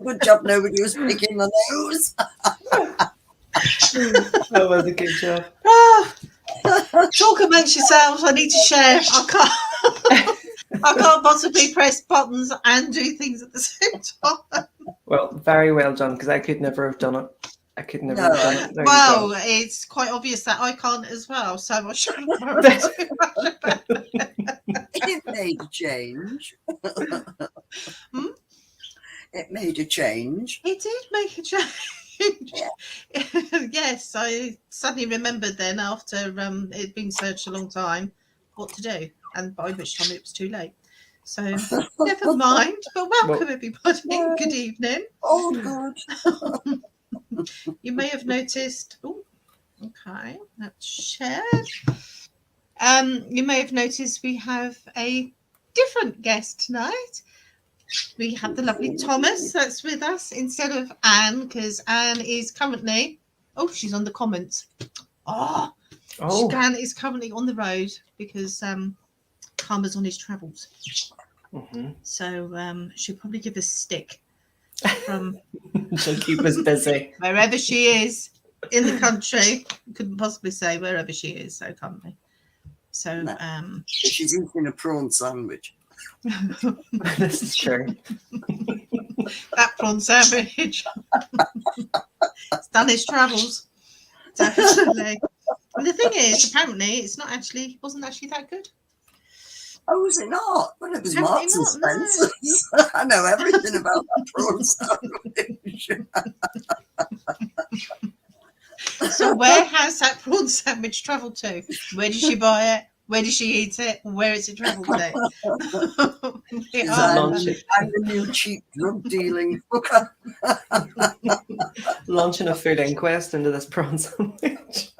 Good job nobody was picking the nose. That was a good job. Talk amongst yourselves. I need to share. I can't possibly press buttons and do things at the same time. Well, very well done, because I could never have done it. I could never have done it. There Well, you go. it's quite obvious that I can't as well, so I shouldn't worry too much about it. It made a change. Hmm? It made a change. It did make a change. Yes, I suddenly remembered then after it'd been searched a long time what to do, and by which time it was too late. So never mind. But welcome everybody. Yay. Good evening. Oh, good. You may have noticed. Oh, okay, that's shared. You may have noticed we have a different guest tonight. We have the lovely Thomas that's with us instead of Anne, because Anne is currently. Oh, she's on the comments. Oh. Stan is currently on the road because Karma's on his travels. Mm-hmm. So she'll probably give us stick from She'll keep us busy. wherever she is in the country. Couldn't possibly say wherever she is, so can't we? So No. She's eating a prawn sandwich. This is true. That prawn sandwich. It's done his travels. Definitely. And the thing is, apparently, wasn't actually that good. Oh, was it not? Well, it was Apparently Marks and not, Spencer's. I know everything about that prawn sandwich. So where has that prawn sandwich travelled to? Where did she buy it? Where did she eat it? Where has it travelled to? I'm the new cheap drug dealing hooker. Launching a food inquest into this prawn sandwich.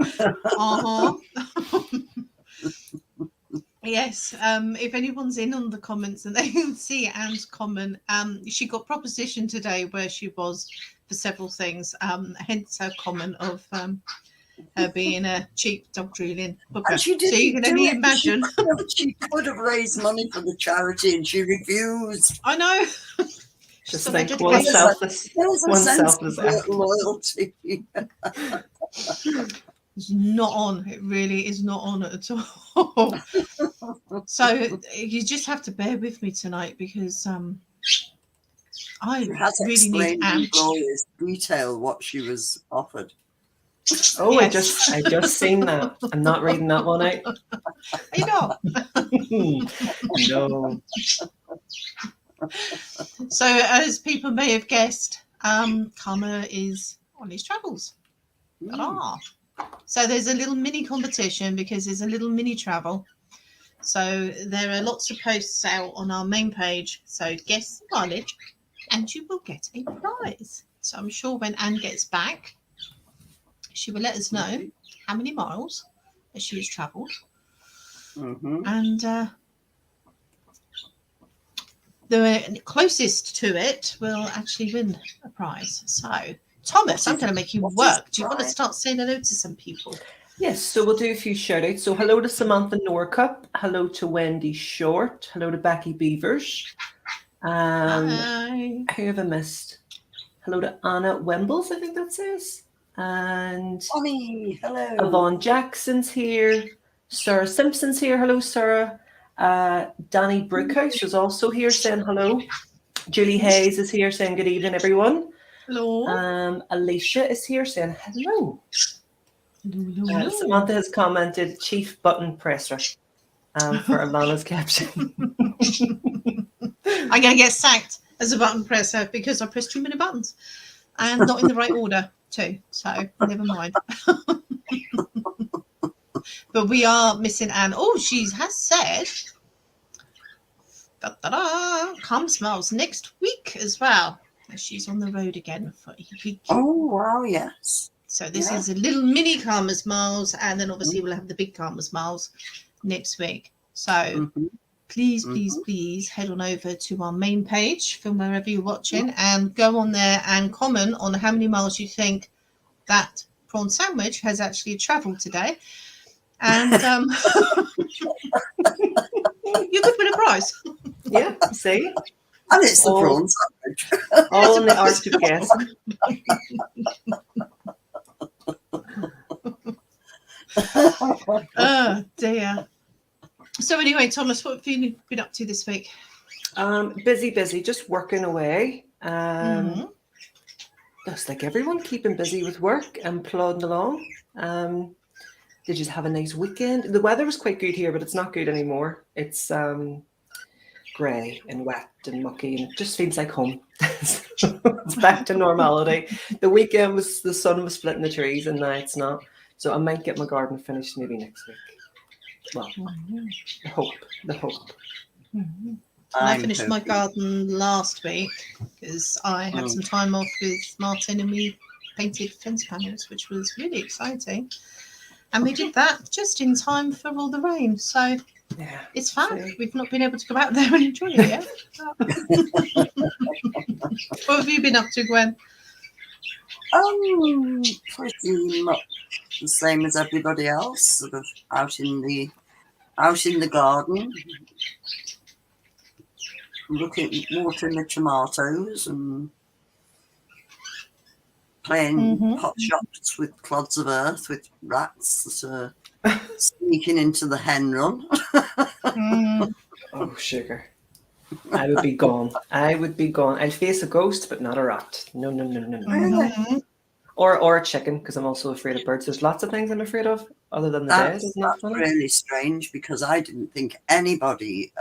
Yes, if anyone's in on the comments and they can see Anne's comment, she got proposition today where she was for several things, hence her comment of her being a cheap dog dealing hooker. And she didn't so you can only imagine. She could have raised money for the charity and she refused. I know. Just think one selfless loyalty. It's not on. It really is not on at all. So you just have to bear with me tonight because I really need Anne. Glorious detail what she was offered. Oh, yes. I just seen that. I'm not reading that one out. Are you not? No. So as people may have guessed, Karma is on his travels. So there's a little mini competition because there's a little mini travel. So there are lots of posts out on our main page. So guess the mileage and you will get a prize. So I'm sure when Anne gets back, she will let us know how many miles that she has travelled. Mm-hmm. And the closest to it will actually win a prize. So Thomas, I'm going to make you work. Do you want to start saying hello to some people? Yes, so we'll do a few shout outs. So hello to Samantha Norcup, hello to Wendy Short, hello to Becky Beavers. Hi. Who have I missed? Hello to Anna Wembles, I think that says. And Bonnie, hello. Yvonne Jackson's here. Sarah Simpson's here. Hello, Sarah. Danny Brookhouse is also here saying hello. Julie Hayes is here saying good evening, everyone. Hello. Alicia is here saying hello. Samantha has commented chief button presser for Alana's caption. I'm going to get sacked as a button presser because I pressed too many buttons and not in the right order too. So never mind. But we are missing Anne. Oh, she has said Come Smells next week as well. She's on the road again for a week. Oh, wow, yes. So this is a little mini Karma Smiles, and then obviously we'll have the big Karma Smiles next week. So please head on over to our main page from wherever you're watching and go on there and comment on how many miles you think that prawn sandwich has actually travelled today. And you could win a prize. Yeah, see? And it's the Oh. prawn sandwich. All in the art of guessing. Oh dear. So anyway, Thomas, what have you been up to this week? Busy, just working away. Mhm. Just like everyone, keeping busy with work and plodding along. Did you have a nice weekend? The weather was quite good here, but it's not good anymore. It's grey and wet and mucky, and it just feels like home. It's back to normality. The weekend was, the sun was splitting the trees, and now it's not. So I might get my garden finished maybe next week. Well, the hope. Mhm. I finished my garden last week because I had some time off with Martin and we painted fence panels, which was really exciting. And we did that just in time for all the rain. So Yeah. it's fun. See? We've not been able to go out there and enjoy it yet. What have you been up to, Gwen? Pretty much the same as everybody else, sort of out in the garden, watering the tomatoes and playing pot shots with clods of earth with rats that are sneaking into the hen run. Oh, sugar. I would be gone. I'd face a ghost, but not a rat. No. Mhm. Or a chicken, because I'm also afraid of birds. There's lots of things I'm afraid of, other than the dead. Isn't that That's funny? really strange because I didn't think anybody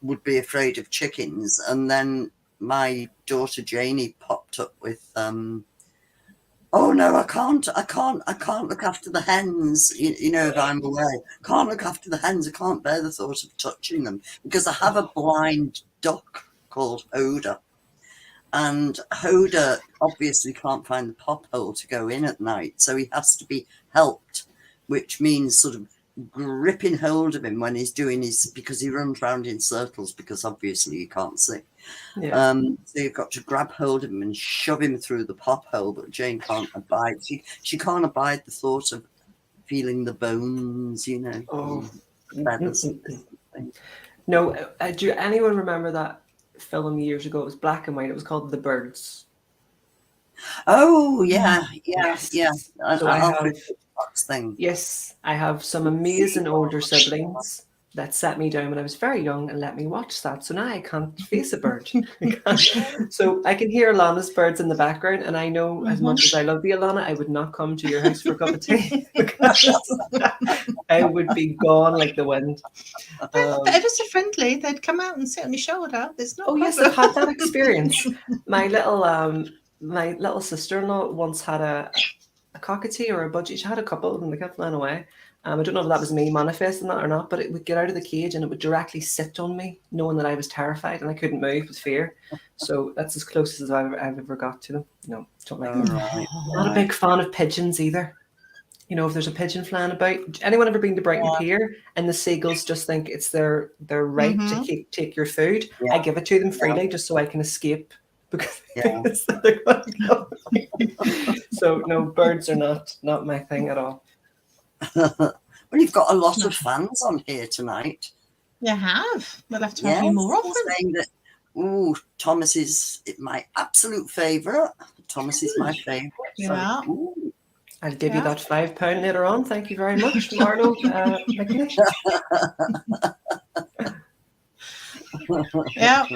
would be afraid of chickens, and then my daughter Janie popped up with oh no, I can't look after the hens, you know, if I'm away. Can't look after the hens. I can't bear the thought of touching them because I have a blind duck called Hoda, and Hoda obviously can't find the pop hole to go in at night, so he has to be helped, which means sort of gripping hold of him when he's doing because he runs around in circles because obviously he can't see. Yeah. So you've got to grab hold of him and shove him through the pop hole, but Jane can't abide. She can't abide the thought of feeling the bones, you know. Oh. Feathers. No, do anyone remember that film years ago? It was black and white. It was called The Birds. Oh yeah. So I have, thing. yes, I have some amazing older siblings that sat me down when I was very young and let me watch that. So now I can't face a bird. So I can hear Alana's birds in the background, and I know as much as I love you, Alana, I would not come to your house for a cup of tea because I would be gone like the wind. They're ever so friendly. They'd come out and sit on your shoulder. There's no yes, I've had that experience. My little sister-in-law once had a cockatoo or a budgie. She had a couple and they kept flying away. I don't know if that was me manifesting that or not, but it would get out of the cage and it would directly sit on me, knowing that I was terrified and I couldn't move with fear. So that's as close as I've ever got to them. No, don't like them. Right. Not a big fan of pigeons either. You know, if there's a pigeon flying about, anyone ever been to Brighton Pier and the seagulls just think it's their right to take your food? I give it to them freely just so I can escape because they're going to go. So no, birds are not my thing at all. Well, you've got a lot of fans on here tonight. You have. We'll have to have you more often. Saying that, Thomas is my absolute favourite. Thomas is my favourite. Yeah. So, I'll give you that £5 later on. Thank you very much, Marlo. Yeah.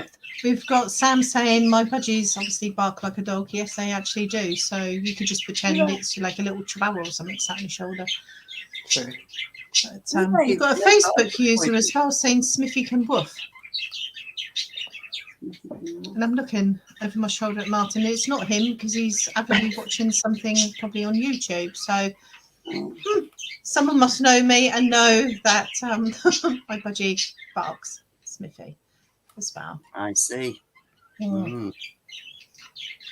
We've got Sam saying my budgies obviously bark like a dog. Yes, they actually do. So you could just pretend it's like a little chihuahua or something sat on your shoulder. Sure. But, you've got a Facebook user as well saying Smithy can woof. And I'm looking over my shoulder at Martin. It's not him because he's avidly watching something probably on YouTube. So someone must know me and know that my budgie barks Smithy as well. I see.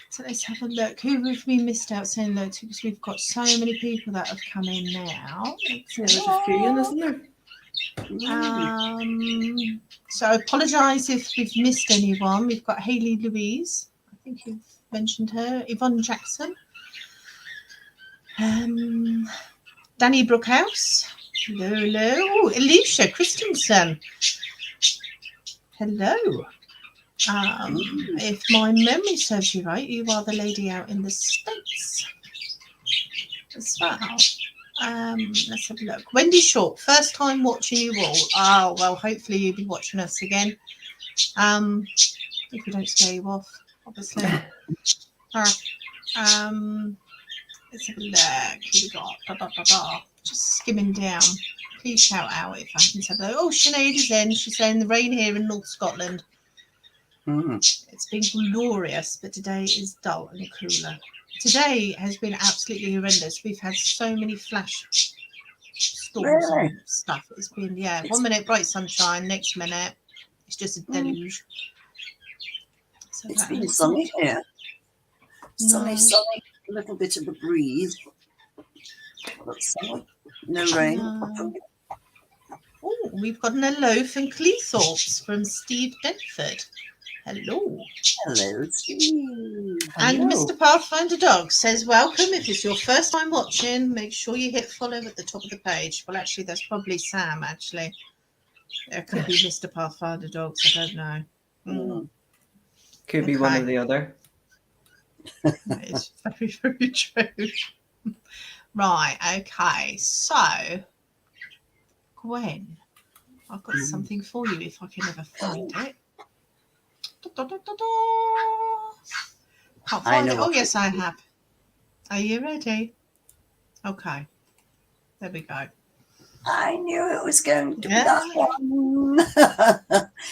So let's have a look. Who have we missed out saying hello to? Because we've got so many people that have come in now. There's a few in, isn't there? So I apologise if we've missed anyone. We've got Hayley Louise. I think you've mentioned her. Yvonne Jackson. Danny Brookhouse. Hello. Alicia Christensen. hello. If my memory serves you right, you are the lady out in the States as well. Let's have a look. Wendy Short, first time watching you all. Oh, well, hopefully you'll be watching us again. If we don't scare you off, obviously. Let's have a look. Who we got? Just skimming down. Please shout out if I can say hello. Oh, Sinead is in. She's saying the rain here in North Scotland. It's been glorious, but today is dull and cooler. Today has been absolutely horrendous. We've had so many flash storms and stuff. It's been, 1 minute bright sunshine, next minute it's just a deluge. So It's been sunny here. Sunny, a little bit of a breeze. But sunny, no rain. Oh, we've got an hello from Cleethorpes from Steve Denford. Hello. Hello, Steve. And Hello. Mr. Pathfinder Dog says, welcome. If it's your first time watching, make sure you hit follow at the top of the page. Well, actually, that's probably Sam, actually. There could be Mr. Pathfinder Dogs. I don't know. Could be one or the other. That is very, very true. Right, okay. So, Gwen, I've got something for you if I can ever find it. Can't find it. Oh, yes, I have. Are you ready? Okay. There we go. I knew it was going to be that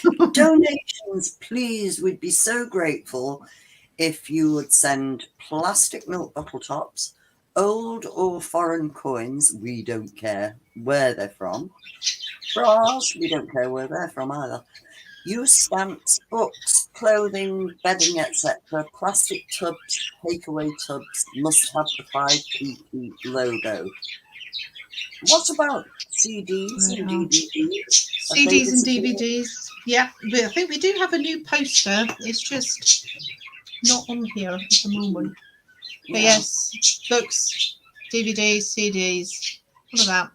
one. Donations, please. We'd be so grateful if you would send plastic milk bottle tops, old or foreign coins. We don't care where they're from. Bras, we don't care where they're from either. Used stamps, books, clothing, bedding, etc. Plastic tubs, takeaway tubs must have the 5PP logo. What about CDs and DVDs? CDs and DVDs. Yeah, I think we do have a new poster. It's just not on here at the moment. But yes, books, DVDs, CDs, all of that.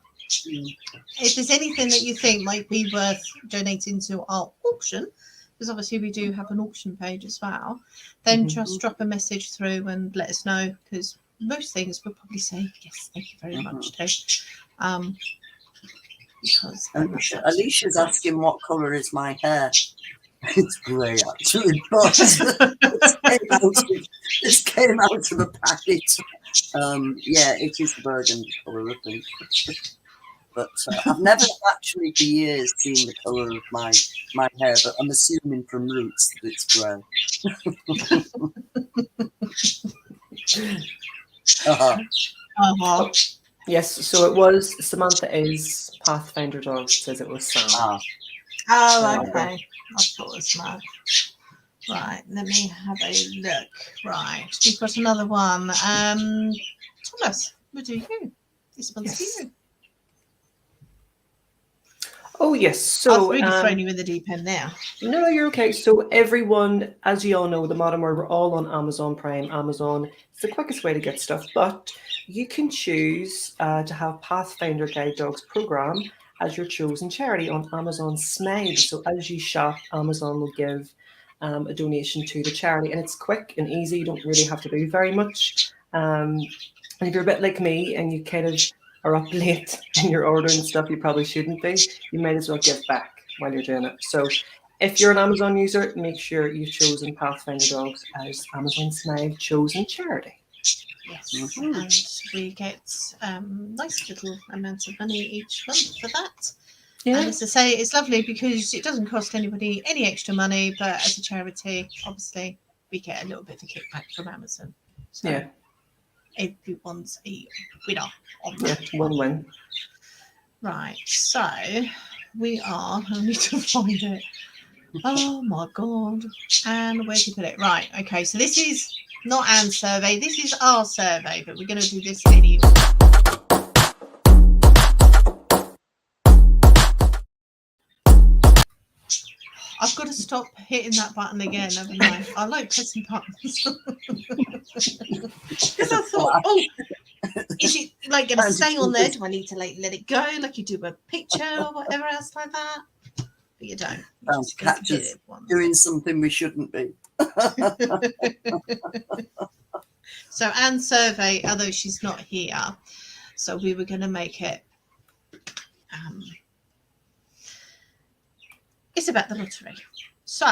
If there's anything that you think might be worth donating to our auction, because obviously we do have an auction page as well, then just drop a message through and let us know, because most things we'll probably say, yes, thank you very much, Dave. Because Alicia's asking what colour is my hair. It's grey actually, but this came out of a packet. It is burgundy colour, I think. But I've never actually for years seen the colour of my hair, but I'm assuming from roots that it's grey. Yes, so it was Samantha is Pathfinder Dog says it was Sam. Oh, okay. I thought it was Sam. Right, let me have a look. Right, we've got another one. Thomas, what do you? This one's you. Oh, yes. So I've really thrown you in the deep end there. No, you're okay. So everyone, as you all know, the modern world, we're all on Amazon Prime. Amazon is the quickest way to get stuff, but you can choose to have Pathfinder Guide Dogs program as your chosen charity on Amazon Smile. So as you shop, Amazon will give a donation to the charity, and it's quick and easy. You don't really have to do very much. And if you're a bit like me and you kind of are up late and you're ordering stuff you probably shouldn't be, you might as well give back while you're doing it. So if you're an Amazon user, make sure you've chosen Pathfinder Dogs as Amazon Smile chosen charity. Yes, and we get nice little amounts of money each month for that. Yeah. And as I say, it's lovely because it doesn't cost anybody any extra money, but as a charity, obviously, we get a little bit of a kickback from Amazon. So everyone's a winner on that. Yeah, win-win. Right, so we are, I need to find it. Oh my God. And where did you put it? Right, okay, so this is not Anne's survey, this is our survey, but we're going to do this anyway. I've got to stop hitting that button again, haven't I? I like pressing buttons. Because I thought, is it like going to stay on there? Do I need to like let it go, like you do a picture or whatever else like that? but you don't. You Sounds just get to catches hit it once. doing something we shouldn't be. So Anne Survey, although she's not here, so we were going to make it. It's about the lottery. So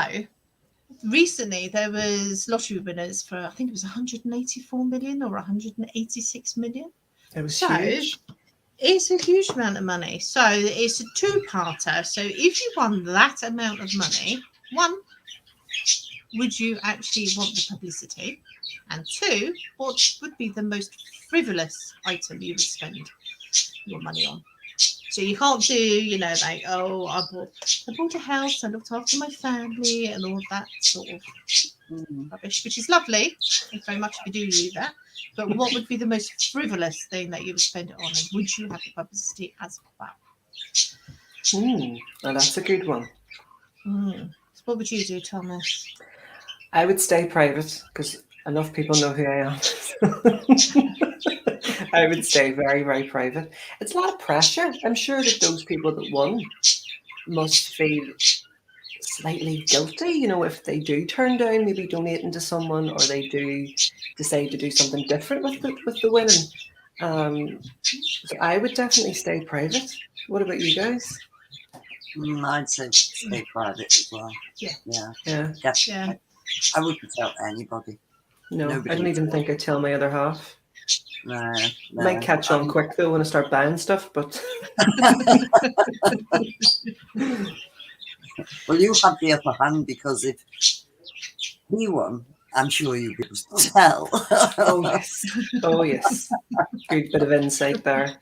recently there was lottery winners for, I think it was 184 million or 186 million. It was So huge. it's a huge amount of money. So it's a two-parter. So if you won that amount of money, one, would you actually want the publicity? And two, what would be the most frivolous item you would spend your money on? So you can't do, you know, like, oh, I bought a house, I looked after my family and all that sort of rubbish, which is lovely. Thanks very much if you do that. But what would be the most frivolous thing that you would spend it on? And would you have the publicity as well? Now that's a good one. So what would you do, Thomas? I would stay private because enough people know who I am. I would stay very, very private. It's a lot of pressure. I'm sure that those people that won must feel slightly guilty, you know, if they do turn down maybe donating to someone, or they do decide to do something different with the winning. So I would definitely stay private. What about you guys? I'd say stay private as well. Yeah. Yeah. Yeah. Yeah. I wouldn't tell anybody. No, Nobody I don't even think I'd tell my other half. No. Might catch on quick though when I start buying stuff, but Well, you have the upper hand because if he won, I'm sure you'd be able to tell. oh yes, good bit of insight there.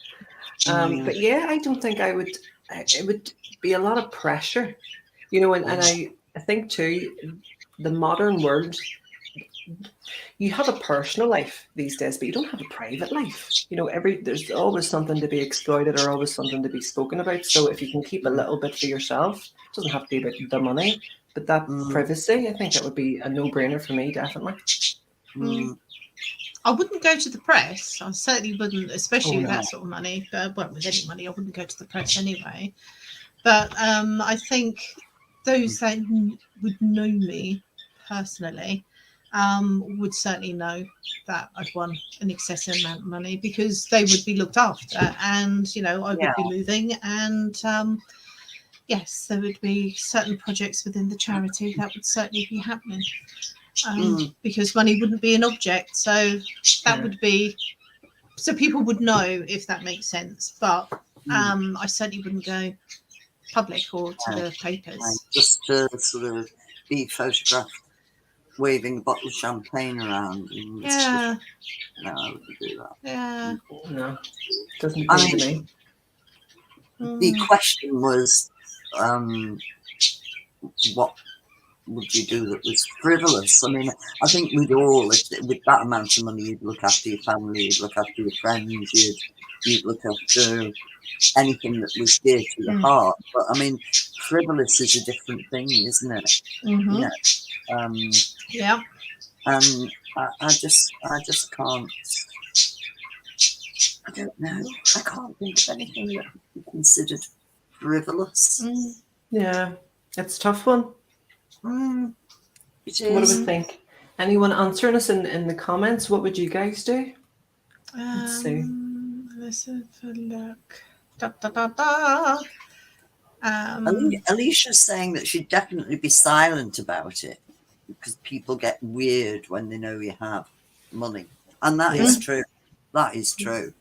But yeah, I don't think I would. It would be a lot of pressure, you know, and I think too, the modern world, you have a personal life these days, but you don't have a private life. You know, there's always something to be exploited or always something to be spoken about. So if you can keep a little bit for yourself, it doesn't have to be about the money, but that privacy, I think that would be a no-brainer for me, definitely. I wouldn't go to the press. I certainly wouldn't, especially with that sort of money. But well, with any money, I wouldn't go to the press anyway. But I think those that would know me personally would certainly know that I'd won an excessive amount of money, because they would be looked after, and you know, I would be moving, and yes, there would be certain projects within the charity that would certainly be happening, because money wouldn't be an object. So that would be, so people would know, if that makes sense. But I certainly wouldn't go public or to the papers. Just to sort of be photographed waving a bottle of champagne around. And Yeah. No, I wouldn't do that. Yeah. No, doesn't appeal to me. The question was, what would you do that was frivolous? I mean, I think we'd all, with that amount of money, you'd look after your family, you'd look after your friends, you'd look after anything that was dear to your heart. But I mean, frivolous is a different thing, isn't it? Mm-hmm. Yeah. And I just can't. I don't know. I can't think of anything that would be considered frivolous. Yeah, it's a tough one. It is. What do we think? Anyone answering us in the comments? What would you guys do? Let's see. Let's have a look. Da, da, da, da. Alicia's saying that she'd definitely be silent about it because people get weird when they know you have money, and that is true. That is true.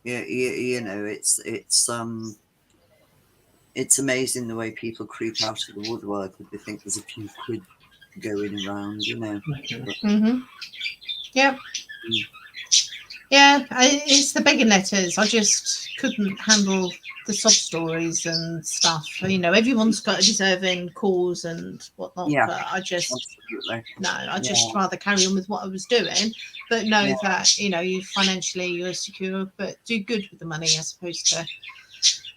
You know, it's amazing the way people creep out of the woodwork if they think there's a few quid going around. You know. Yep. Yeah, it's the begging letters. I just couldn't handle the sob stories and stuff. You know, everyone's got a deserving cause and whatnot. Yeah, but I just absolutely. just rather carry on with what I was doing, but know that, you know, you're secure, but do good with the money as opposed to,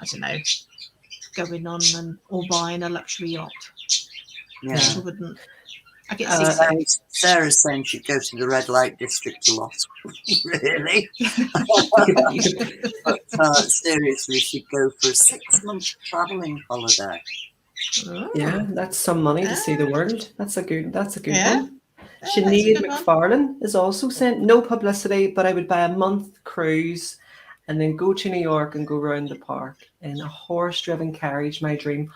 I don't know, going on or buying a luxury yacht. Yeah. I wouldn't. I get seasick. Sarah's saying she'd go to the red light district a lot. Really? But seriously, she'd go for a 6-month travelling holiday. Oh, Yeah, that's some money to see the world. That's a good Yeah. one. that's a Sinead good one. McFarlane is also sent no publicity, but I would buy a month cruise and then go to New York and go around the park in a horse-driven carriage. My dream.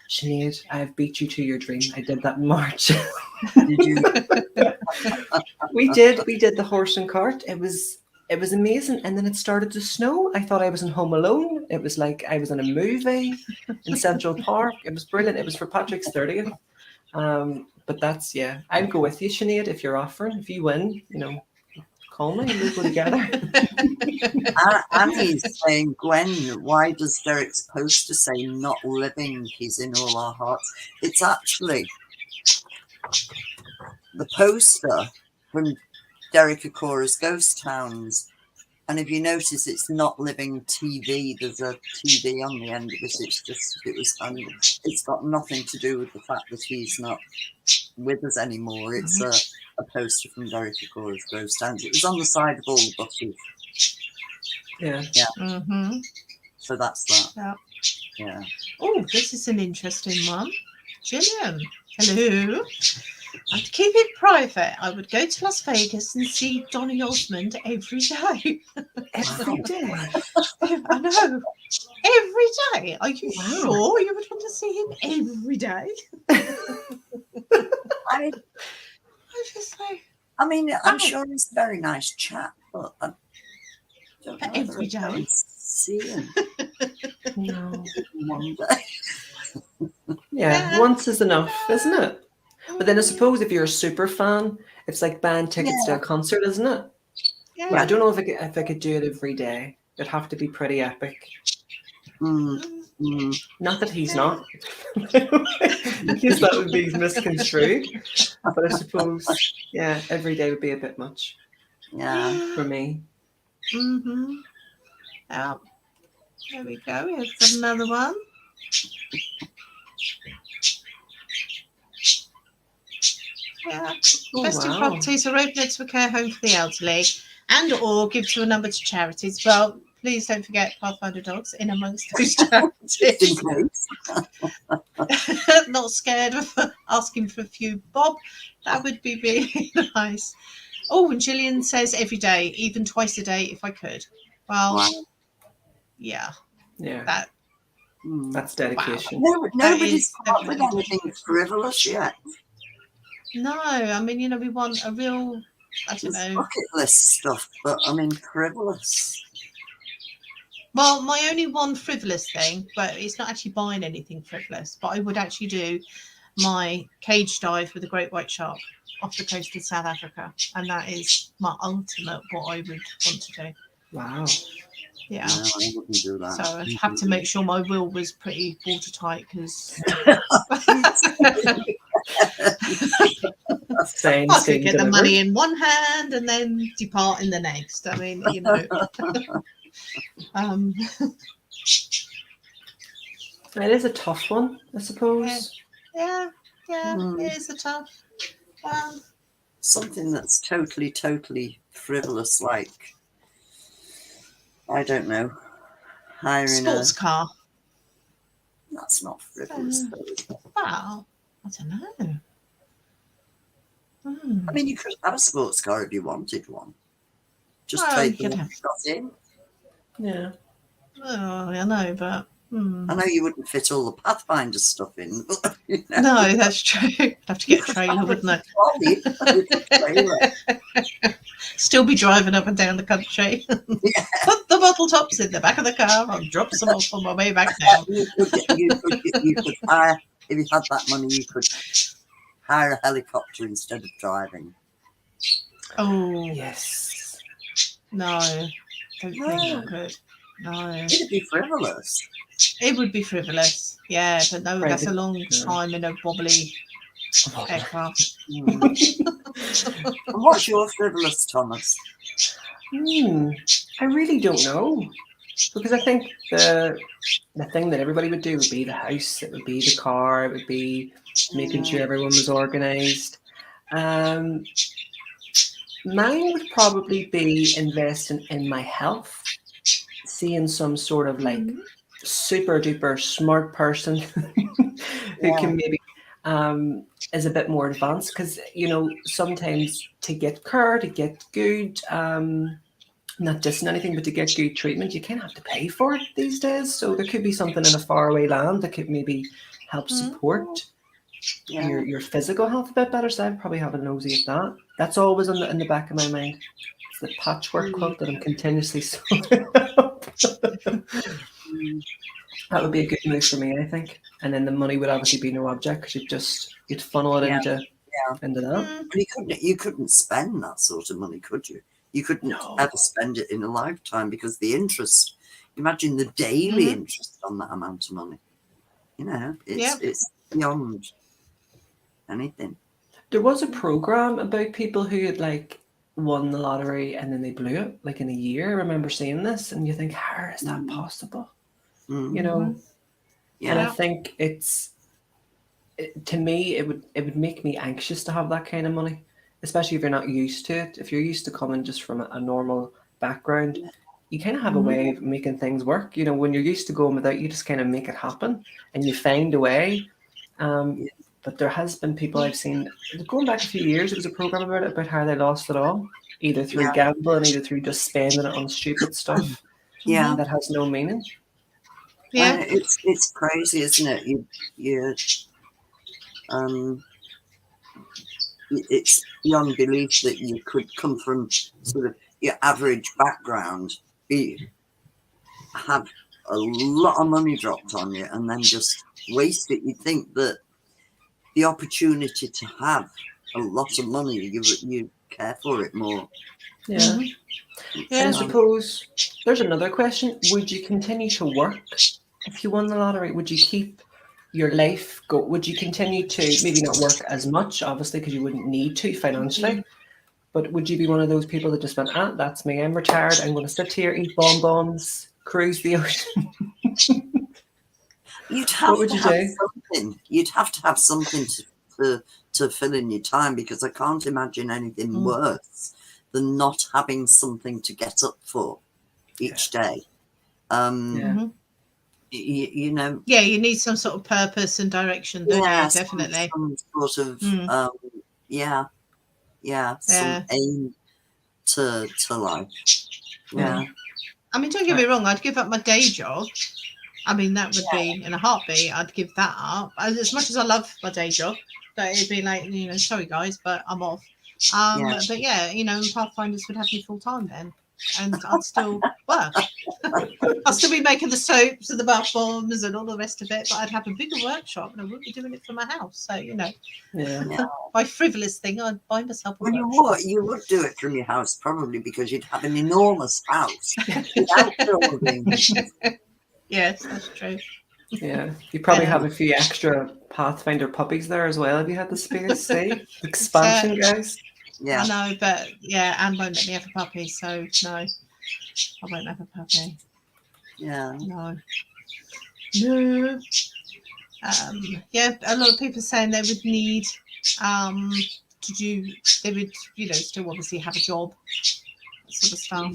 Sinead, I have beat you to your dream. I did that in March. Did you? We did the horse and cart. It was amazing. And then it started to snow. I thought I was in Home Alone. It was like I was in a movie in Central Park. It was brilliant. It was for Patrick's 30th. But that's, yeah, I'd go with you, Sinead, if you're offering. If you win, call me and we'll go together. Annie's saying, Gwen, why does Derek's poster say not living? He's in all our hearts. It's actually the poster from Derek Akora's Ghost Towns. And if you notice, it's not living TV. There's a TV on the end of it. It's got nothing to do with the fact that he's not with us anymore. It's a poster from Derek Akora's Ghost Towns. It was on the side of all the buses. Yeah. Mm-hmm. So that's that. Yeah. Yeah. Oh, this is an interesting one. Gillian, hello. And to keep it private, I would go to Las Vegas and see Donny Osmond every day. Every day. I know. Every day. Are you Wow. sure you would want to see him every day? I Obviously. mean, I'm Oh. sure he's a very nice chap, but I don't know But every whether I'd go day? and see him No. one day. Yeah, Yeah. once is enough, isn't it? But then I suppose if you're a super fan, it's like buying tickets to a concert, isn't it? Yeah. Yeah, I don't know if I could do it every day. It'd have to be pretty epic. Not that he's not. Because that would be misconstrued. But I suppose, yeah, every day would be a bit much Yeah. for me. Mm-hmm. Yeah. There we go. Here's another one. Yeah. Oh, Festive wow. properties are open to a care home for the elderly and or give to a number to charities. Well, please don't forget Pathfinder Dogs in amongst those Just in charities. case. Not scared of asking for a few bob. That would be really nice. Oh, and Gillian says every day, even twice a day if I could. Well, Wow. yeah, Yeah, that that's dedication. Nobody's is come up with definitely- anything frivolous yet. no, I mean, we want a real, I don't There's know. bucket list stuff, but I mean frivolous. Well, my only one frivolous thing, but it's not actually buying anything frivolous, but I would actually do my cage dive with a great white shark off the coast of South Africa. And that is my ultimate what I would want to do. Wow. Yeah. No, I wouldn't do that. So I'd have to make sure my will was pretty watertight because Same, I same could get the delivery. money in one hand and then depart in the next. I mean, It is a tough one, I suppose. yeah, Hmm. it is a tough. Something that's totally frivolous, like, I don't know, hiring Sports car. that's not frivolous though, is it? Wow, I don't know. Hmm. I mean, you could have a sports car if you wanted one. Just Well, trade you the could one have. you got in. Yeah. Oh, I know, but I know you wouldn't fit all the Pathfinder stuff in, but you know. no, that's true. I'd have to get a trailer, wouldn't I? Trolley with a trailer. Still be driving up and down the country. Put the bottle tops in the back of the car. I'll drop some off on my way back now. You could hire, if you had that money, you could hire a helicopter instead of driving. Oh, Yes. no. Don't think I could. No. It'd be frivolous. It would be frivolous. Yeah, but no, Right, that's a but- long time in a wobbly aircraft. Hmm. And what's your frivolous, Thomas? I really don't know. Because I think the thing that everybody would do would be the house, it would be the car, it would be making sure everyone was organized. Mine would probably be investing in my health, seeing some sort of like super duper smart person who can maybe is a bit more advanced, because sometimes to get care, to get good, not just in anything, but to get good treatment, you kind of have to pay for it these days. So there could be something in a faraway land that could maybe help support your physical health a bit better. So I'd probably have a nosy at that. That's always in the back of my mind. It's the patchwork quilt that I'm continuously sewing up. That would be a good move for me, I think. And then the money would obviously be no object, because you'd funnel it into that. But you couldn't spend that sort of money, could you? You couldn't ever spend it in a lifetime, because the interest, imagine the daily interest on that amount of money. It's beyond anything. There was a program about people who had won the lottery and then they blew it in a year. I remember seeing this, and you think, how is that possible? And I think to me, it would make me anxious to have that kind of money, especially if you're not used to it. If you're used to coming just from a normal background, you kind of have a way of making things work. When you're used to going without, you just kind of make it happen and you find a way. But there has been people I've seen, going back a few years, there was a program about how they lost it all, either through gambling, either through just spending it on stupid stuff that has no meaning. Yeah, it's crazy, isn't it? It's beyond belief that you could come from sort of your average background, have a lot of money dropped on you, and then just waste it. You'd think that the opportunity to have a lot of money, you care for it more. Yeah. And I suppose there's another question. Would you continue to work if you won the lottery? Would you keep your life go? Would you continue to maybe not work as much, obviously, because you wouldn't need to financially, but would you be one of those people that just went, that's me, I'm retired, I'm going to sit here, eat bonbons, cruise the ocean? You'd have to have something. You'd have to have something to fill in your time, because I can't imagine anything worse than not having something to get up for each day. You need some sort of purpose and direction, don't you? Definitely some sort of some aim to life. I mean, don't get me wrong, I'd give up my day job. I mean, that would be in a heartbeat. I'd give that up. As much as I love my day job, but it'd be like, sorry guys, but I'm off. But Pathfinders would have me full time then, and I'd still work. I'd still be making the soaps and the bath bombs and all the rest of it, but I'd have a bigger workshop and I wouldn't be doing it from my house. So, my frivolous thing, I'd buy myself a workshop. You would do it from your house, probably, because you'd have an enormous house without buildings. Yes, that's true. Yeah, you probably have a few extra Pathfinder puppies there as well if you had the space. See, expansion, guys. Yeah, I know, but Anne won't let me have a puppy, so no, I won't have a puppy. Yeah, no. A lot of people saying they would need to do. They would, still obviously have a job, that sort of stuff.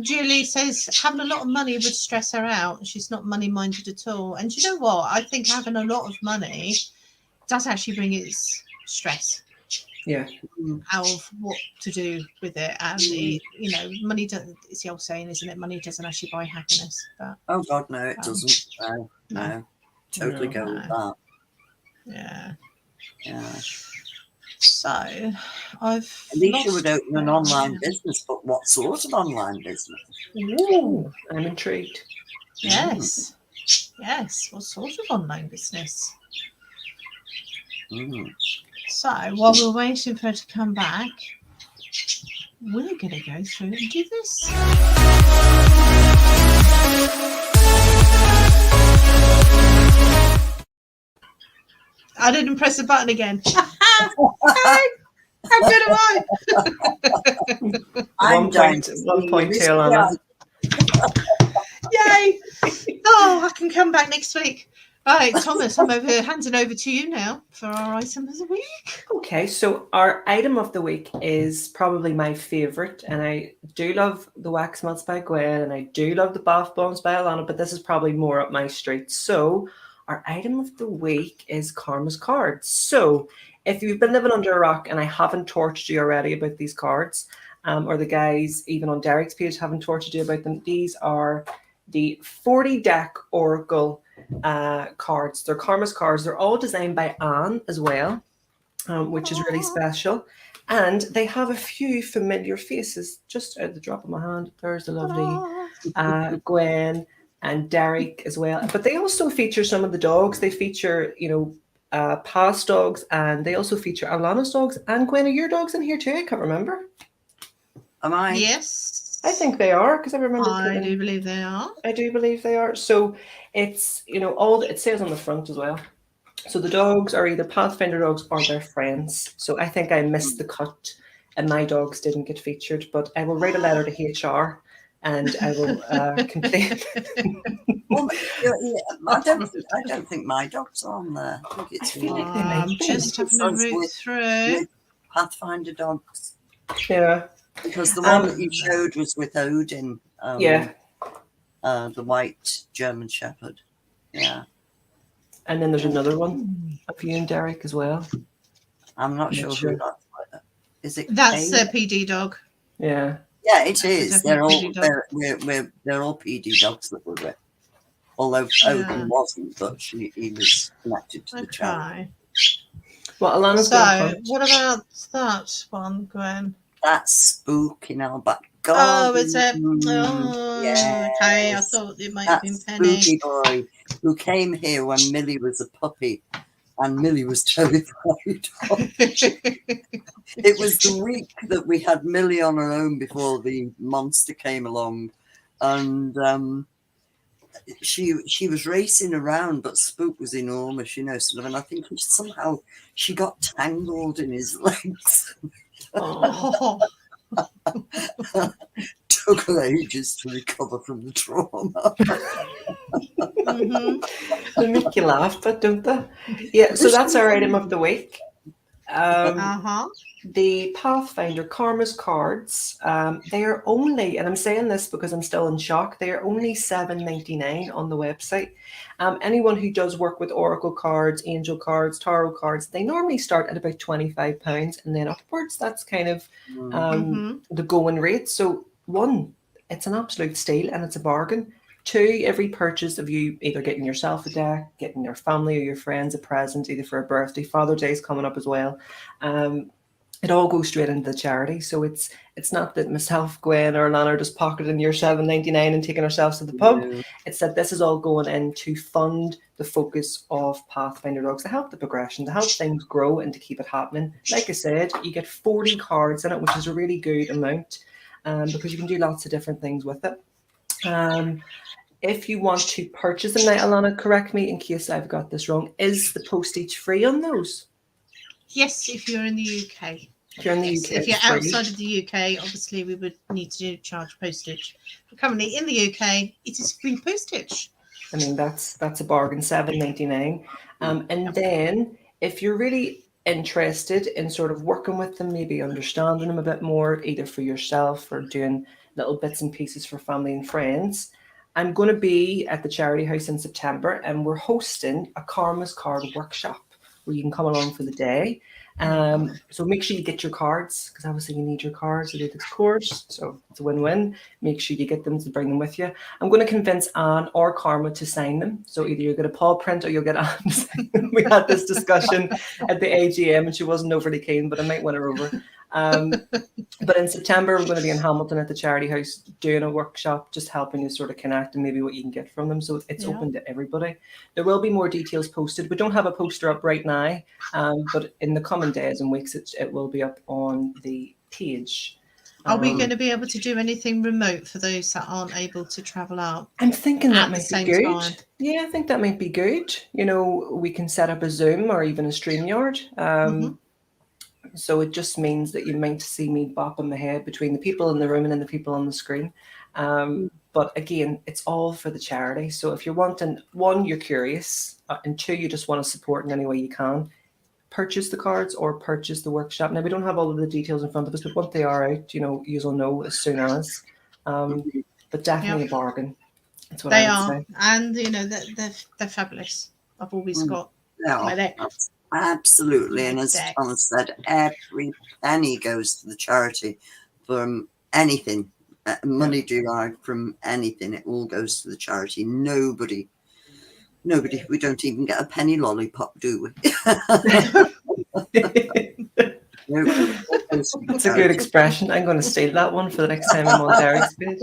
Julie says having a lot of money would stress her out. She's not money minded at all. And you know what? I think having a lot of money does actually bring its stress. Yeah. Out of what to do with it. And money doesn't, it's the old saying, isn't it? Money doesn't actually buy happiness. But oh God, no, it doesn't. No. Totally go with that. Yeah. So I've Alicia would open an online business, but what sort of online business? Ooh, I'm intrigued. Yes. What sort of online business? So while we're waiting for her to come back, we're going to go through and do this. I didn't press the button again. How good am I? I'm 1 point tail on it. Yay! Oh, I can come back next week. Right, Thomas, I'm handing over to you now for our item of the week. Okay, so our item of the week is probably my favourite, and I do love the wax melts by Gwen, and I do love the bath bombs by Alana, but this is probably more up my street. So our item of the week is Karma's cards. So if you've been living under a rock and I haven't tortured you already about these cards, or the guys even on Derek's page haven't tortured you about them, these are the 40 deck Oracle cards. They're Karma's cards. They're all designed by Anne as well, which is really special. And they have a few familiar faces just at the drop of my hand. There's the lovely Gwen and Derek as well. But they also feature some of the dogs. They feature, past dogs, and they also feature Alana's dogs. And Gwen, are your dogs in here too? I can't remember. Am I? Yes. I think they are, because I remember. I do believe they are. I do believe they are. So it's, it says on the front as well. So the dogs are either Pathfinder dogs or their friends. So I think I missed the cut and my dogs didn't get featured, but I will write a letter to HR and I will complain. Well, I don't think my dogs are on there. I think it's I feel like they might I'm be. just having a root through. with Pathfinder dogs. Yeah. Because the one that you showed was with Odin. Yeah. The white German Shepherd. Yeah. And then there's another one of you and Derek as well. I'm not Not sure sure. who that's. Is it? That's Kane? a PD dog. Yeah. Yeah, it is. They're all definitely they're all PD dogs that were with. Although Yeah. Odin wasn't, but he was connected to the charity. Okay. Well, Alana's So, going to what about that one, Gwen? That's Spook in our back Oh, garden. is it? Oh, Yes. okay. I thought it might have been That's Penny. Spooky Boy, who came here when Millie was a puppy, and Millie was terrified. It was the week that we had Millie on her own before the monster came along, and she was racing around, but Spook was enormous, sort of, and I think somehow she got tangled in his legs. Oh, Took her ages to recover from the trauma. mhm. They make you laugh, but don't they? Yeah, so that's our item of the week. Uh-huh. The Pathfinder Karma's cards, they are only, and I'm saying this because I'm still in shock, they are only $7.99 on the website. Anyone who does work with Oracle cards, Angel cards, Tarot cards, they normally start at about £25 and then upwards. That's kind of the going rate. So one, it's an absolute steal and it's a bargain. Two, every purchase of you either getting yourself a deck, getting your family or your friends a present, either for a birthday, Father's Day is coming up as well. It all goes straight into the charity. So it's not that myself, Gwen, or Lana are just pocketing your $7.99 and taking ourselves to the pub. No. It's that this is all going in to fund the focus of Pathfinder Dogs, to help the progression, to help things grow and to keep it happening. Like I said, you get 40 cards in it, which is a really good amount, because you can do lots of different things with it. If you want to purchase them, now, Alana, correct me in case I've got this wrong, is the postage free on those? Yes, if you're in the UK. If you're in the Yes, UK, if you're it's free. outside of the UK, obviously we would need to charge postage. But currently in the UK, it is free postage. I mean, that's a bargain, $7.99. And then if you're really interested in sort of working with them, maybe understanding them a bit more, either for yourself or doing little bits and pieces for family and friends, I'm going to be at the Charity House in September, and we're hosting a Karma's Card workshop where you can come along for the day. So make sure you get your cards, because obviously you need your cards to do this course. So it's a win-win. Make sure you get them to bring them with you. I'm going to convince Anne or Karma to sign them. So either you'll get a paw print or you'll get Anne to sign them. We had this discussion at the AGM and she wasn't overly keen, but I might win her over. But in September, we're going to be in Hamilton at the Charity House doing a workshop, just helping you sort of connect and maybe what you can get from them. So it's open to everybody. There will be more details posted. We don't have a poster up right now, but in the coming days and weeks, it will be up on the page. Are we going to be able to do anything remote for those that aren't able to travel out? I'm thinking that At the might be same good. time. Yeah, I think that might be good. We can set up a Zoom or even a StreamYard. So it just means that you might see me bopping my head between the people in the room and then the people on the screen. But But again, it's all for the charity. So if you're wanting, one, you're curious, and two, you just want to support in any way you can, purchase the cards or purchase the workshop. Now, we don't have all of the details in front of us, but once they are out, you'll know as soon as. But definitely a bargain. That's what They I would are, say. and they're fabulous. I've always got my No, deck. absolutely. And as Decks. Thomas said, every penny goes to the charity from anything. Money derived from anything, it all goes to the charity. Nobody, we don't even get a penny lollipop, do we? Nope, all goes to the That's a good charity. expression. I'm going to steal that one for the next time I'm on Derek's page.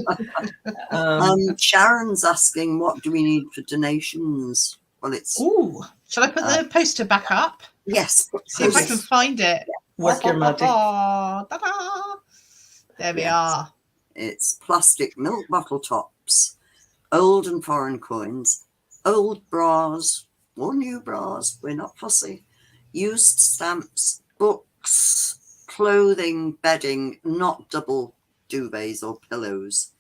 Sharon's asking, what do we need for donations? Well, it's Ooh, shall I put the poster back up? yes. See if I can find it. Work your magic. Ta-da. There we Yes. are. It's plastic milk bottle tops, old and foreign coins, old bras or new bras, we're not fussy, used stamps, books, clothing, bedding, not double duvets or pillows,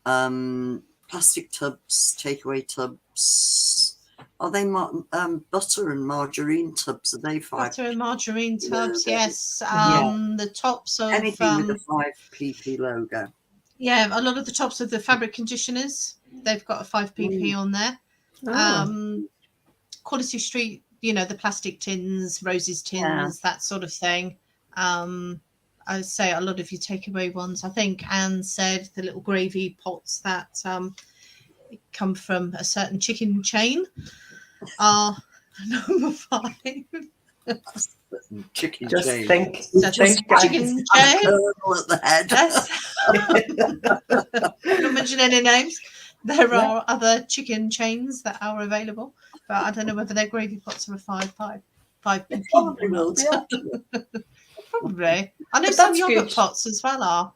plastic tubs, takeaway tubs. Are they butter and margarine tubs? Are they 5? Butter and margarine tubs, Yeah. yes. Yeah. The tops of Anything with a 5pp logo. yeah, a lot of the tops of the fabric conditioners, they've got a 5pp on there. Oh. Quality Street, the plastic tins, Roses tins, that sort of thing. I say a lot of your takeaway ones. I think Anne said the little gravy pots that come from a certain chicken chain are number 5. Chicken Just chain. think. That's think, chicken And a chain. kernel at the head. Yes. Don't mention any names. There are other chicken chains that are available, but I don't know whether their gravy pots are a 5pp Probably or will not. be. Probably. I know But some that's yogurt good. pots as well are.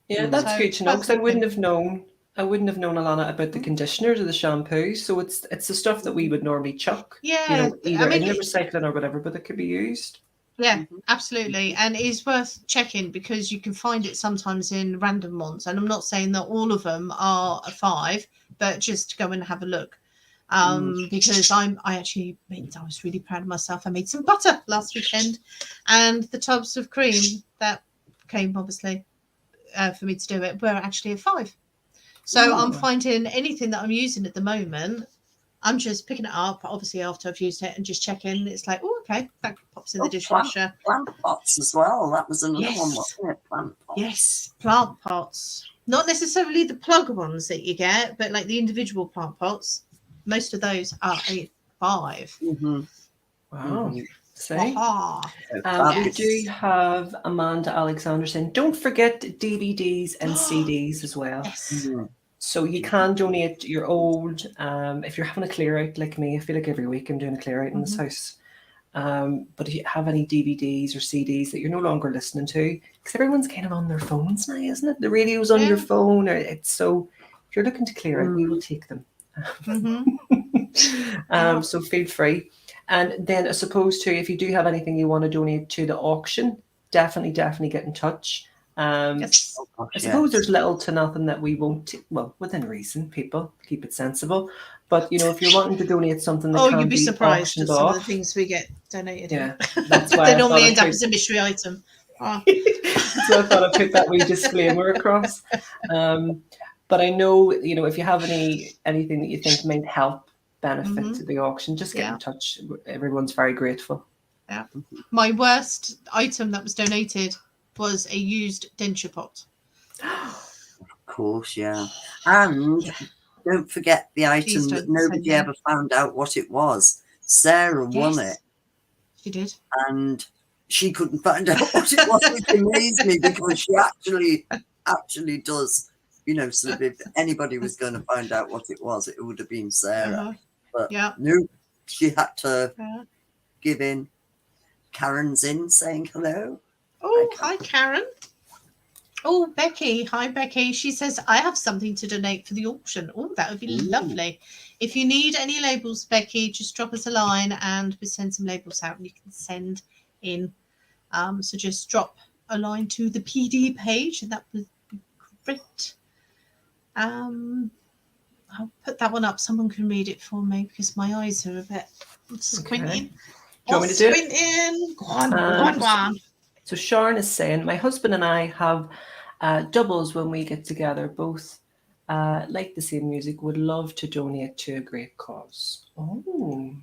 Yeah, that's So, good to know, because I that's wouldn't have known. I wouldn't have known, Alana, about the conditioners or the shampoos. So it's the stuff that we would normally chuck, Yeah, either I mean, in the recycling or whatever, but it could be used. yeah, absolutely. And it is worth checking because you can find it sometimes in random ones. And I'm not saying that all of them are a 5, but just go and have a look. Because I was really proud of myself. I made some butter last weekend, and the tubs of cream that came obviously for me to do it were actually a 5. So I'm finding anything that I'm using at the moment, I'm just picking it up, obviously after I've used it, and just checking. It's like, oh, okay, that pops in the dishwasher. Plant pots as well. That was another Yes. one, wasn't it? Plant pots. Yes, plant pots. Not necessarily the plug ones that you get, but like the individual plant pots. Most of those are a 5. Mm-hmm. Wow. See? Aha. We Yes. do have Amanda Alexander saying, don't forget DVDs and CDs as well. Yes. So you can donate your old, if you're having a clear out like me, I feel like every week I'm doing a clear out in this house. But if you have any DVDs or CDs that you're no longer listening to, because everyone's kind of on their phones now, isn't it? The radio's on your phone. So if you're looking to clear out, we will take them. So feel free. And then I suppose too, if you do have anything you want to donate to the auction, definitely get in touch. Yes. I suppose there's little to nothing that we won't, well, within reason, people, keep it sensible. But, if you're wanting to donate something that can you'd be surprised at auctioned some off, of the things we get donated. yeah, that's why They I normally thought end up as a mystery item. so I thought I'd put that wee disclaimer across. But I know, if you have anything that you think might help benefit to the auction, just get in touch. Everyone's very grateful. Yeah. My worst item that was donated was a used denture pot. Of course, yeah. And don't forget the item that nobody ever found out what it was. Sarah won it. She did. And she couldn't find out what it was, which amazed me, because she actually does, sort of, if anybody was going to find out what it was, it would have been Sarah. But no, she had to give in. Karen's in saying hello. Oh, hi, Karen. Oh, Becky. Hi, Becky. She says, I have something to donate for the auction. Oh, that would be lovely. If you need any labels, Becky, just drop us a line and we'll send some labels out and you can send in. So just drop a line to the PD page and that would be great. I'll put that one up. Someone can read it for me because my eyes are a bit squinting. Do you want me to do it? Squinting. Go on, go on, go on. So Sharon is saying, my husband and I have doubles when we get together. Both like the same music. Would love to donate to a great cause. Oh,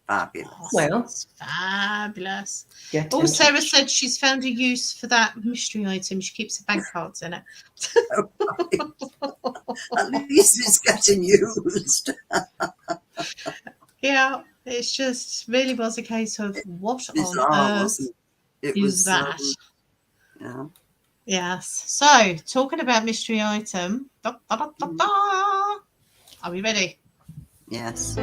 Fabulous. well, That's fabulous. get Oh, in Sarah touch. said she's found a use for that mystery item. She keeps her bank cards in it. At least it's getting used. Yeah, it's just really was a case of what Bizarre, on earth wasn't it? It is was that? yeah. Yes. So, talking about mystery item, are we ready? Yes.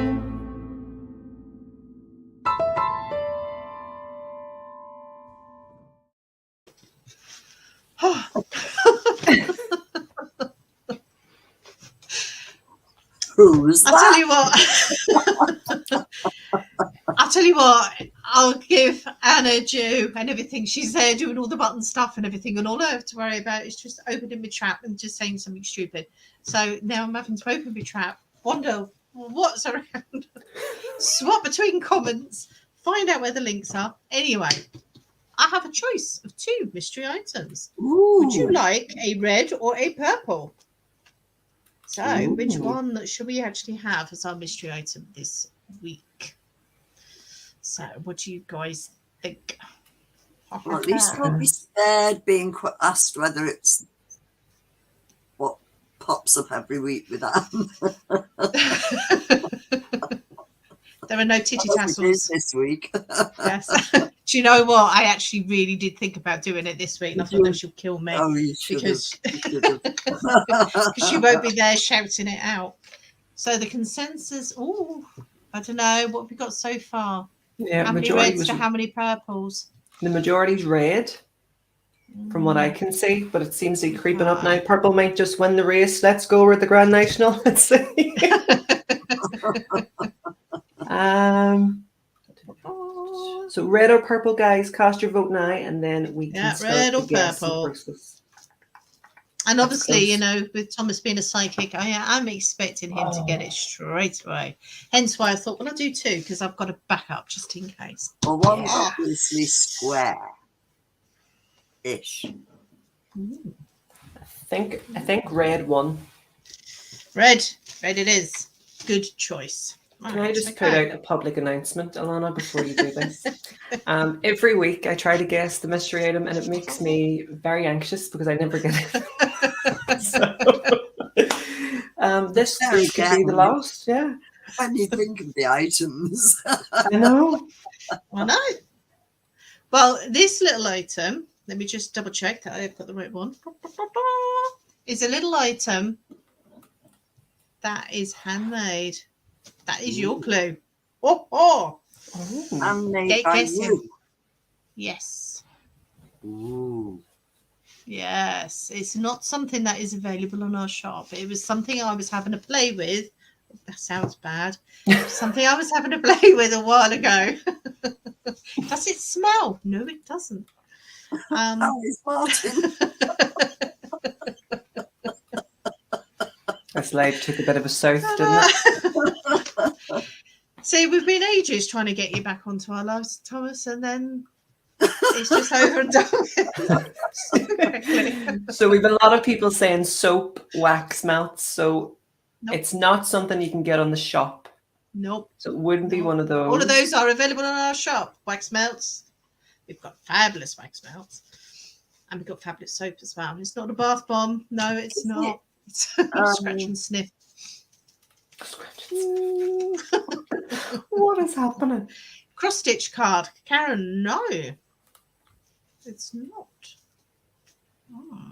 Who's I'll tell you what. I'll tell you what. I'll give Anna due and everything. She's there doing all the button stuff and everything, and all I have to worry about is just opening my trap and just saying something stupid. So now I'm having to open my trap, wonder what's around, swap between comments, find out where the links are. Anyway, I have a choice of 2 mystery items. Ooh. Would you like a red or a purple? So, which Ooh. one should we actually have as our mystery item this week? So, what do you guys think? Well, at least we'll be spared being asked whether it's what pops up every week with that. There are no titty As it is tassels. this week. Yes. Do you know what? I actually really did think about doing it this week, and I thought that she'll kill me Oh, you should because have. she won't be there shouting it out. So the consensus. Oh, I don't know what have we got so far. Yeah, How many majority reds was to how many purples? the majority's red, from what I can see, but it seems to be creeping up now. Purple might just win the race. Let's go with the Grand National. Let's see. So red or purple, guys, cast your vote now, and then we can start red or the guess and purple. process. And That's obviously, close. you know, with Thomas being a psychic, I'm expecting him to get it straight away. Hence why I thought, well, I'll do 2 because I've got a backup just in case. Well, one's obviously square-ish. I think red won. Red it is. Good choice. Can I just put out a public announcement, Alana, before you do this? Every week I try to guess the mystery item, and it makes me very anxious because I never get it. So, this week could be the last. Yeah, When you think of the items. I know. I know. Well, this little item, let me just double check that I've got the right one. Is a little item that is handmade. That is your clue. Oh. Handmade by you. Yes. Ooh. Yes. It's not something that is available on our shop. It was something I was having to play with. That sounds bad. Something I was having to play with a while ago. Does it smell? No, it doesn't. How is Martin? This life took a bit of a south, didn't it? See, we've been ages trying to get you back onto our lives, Thomas, and then it's just over and done with so quickly. So we've a lot of people saying soap, wax melts. So Nope. it's not something you can get on the shop. Nope. So it wouldn't be one of those. All of those are available on our shop. Wax melts. We've got fabulous wax melts. And we've got fabulous soap as well. It's not a bath bomb. No, it's not. It's scratch and sniff. What is happening? Cross stitch card. Karen, no. It's not. Oh.